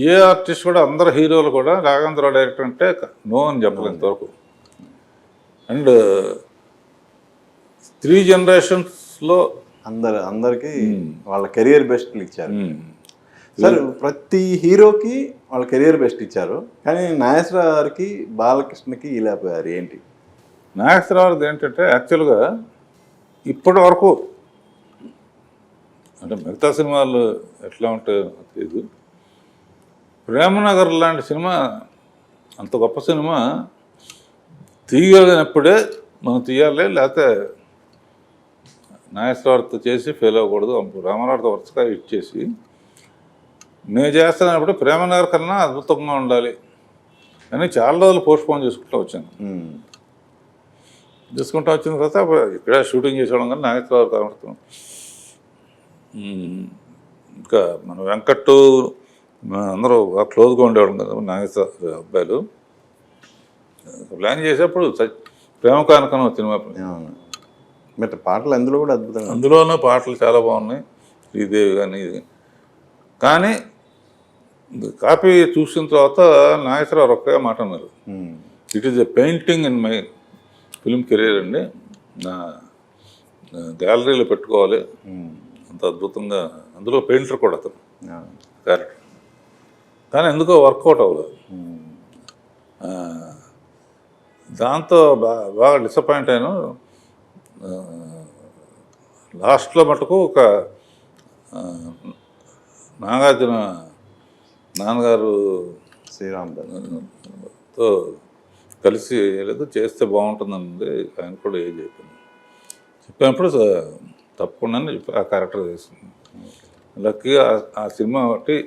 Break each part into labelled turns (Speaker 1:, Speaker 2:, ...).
Speaker 1: ఏ artist కూడా అందరు హీరోలు కూడా రాఘవేంద్రరావు డైరెక్టర్ అంటే నో అని చెప్పలేదు ఇంతవరకు. అండ్ 3 generations
Speaker 2: అందరికి వాళ్ళ కెరియర్ బెస్ట్లు ఇచ్చారు సార్. ప్రతి హీరోకి వాళ్ళ కెరియర్ బెస్ట్ ఇచ్చారు, కానీ నాగేశ్వరరావు గారికి బాలకృష్ణకి ఇలాపోయారు ఏంటి?
Speaker 1: నాగేశ్వరరావు ఏంటంటే యాక్చువల్గా ఇప్పటి వరకు అంటే మిగతా సినిమాలు ఎట్లా ఉంటాయో తెలియదు, ప్రేమనగర్ లాంటి సినిమా అంత గొప్ప సినిమా తీయనప్పుడే మనం తీయాలి, లేకపోతే నాగేశ్వరరావుతో చేసి ఫెయిల్ అవ్వకూడదు. రామారావుతో వరుసగా ఇచ్చేసి నేను చేస్తానప్పుడు ప్రేమనగర్ కన్నా అద్భుతంగా ఉండాలి అని చాలా రోజులు పోస్ట్పోన్ చేసుకుంటూ వచ్చాను. చేసుకుంటూ వచ్చిన తర్వాత ఇక్కడ షూటింగ్ చేసేవాళ్ళం కానీ నాగేశ్వరరావు కనబడుతున్నాం. ఇంకా మన వెంకట్ అందరూ క్లోజ్గా ఉండేవాళ్ళం కదా నాగేశ్వర అబ్బాయిలు. ప్లాన్ చేసేప్పుడు ప్రేమ కానుకను సినిమా
Speaker 2: పాటలు అందులో కూడా అద్భుతంగా,
Speaker 1: అందులోనూ పాటలు చాలా బాగున్నాయి, శ్రీదేవి కానీ. కానీ కాపీ చూసిన తర్వాత నాగేశ్వరరావు ఒకే మాట అన్నారు, it is a painting in my film career అండి, నా గ్యాలరీలో పెట్టుకోవాలి, అంత అద్భుతంగా. అందులో పెయింటర్ కూడా అతను క్యారెక్టర్, కానీ ఎందుకో వర్కౌట్ అవ్వలేదు. దాంతో బాగా డిసప్పాయింట్ అయ్యాను. లాస్ట్లో మటుకు ఒక నాగార్జున నాన్నగారు శ్రీరామ్తో కలిసి లేదు చేస్తే బాగుంటుందండి, ఆయన కూడా ఏం చెప్పినప్పుడు తప్పకుండా చెప్పి ఆ క్యారెక్టర్ చేసింది. లక్కీగా ఆ సినిమా ఒకటి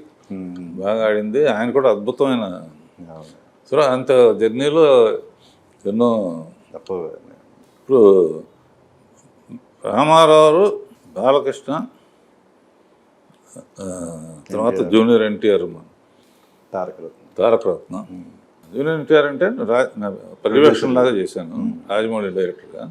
Speaker 1: బాగా ఆడింది. ఆయన కూడా అద్భుతమైన సో అంత జర్నీలో ఎన్నో ఇప్పుడు రామారావు, బాలకృష్ణ, తర్వాత జూనియర్ ఎన్టీఆర్, తారకరత్న. జూనియర్ ఎన్టీఆర్ అంటే పర్యవేక్షణ లాగా చేశాను రాజమౌళి డైరెక్టర్గా.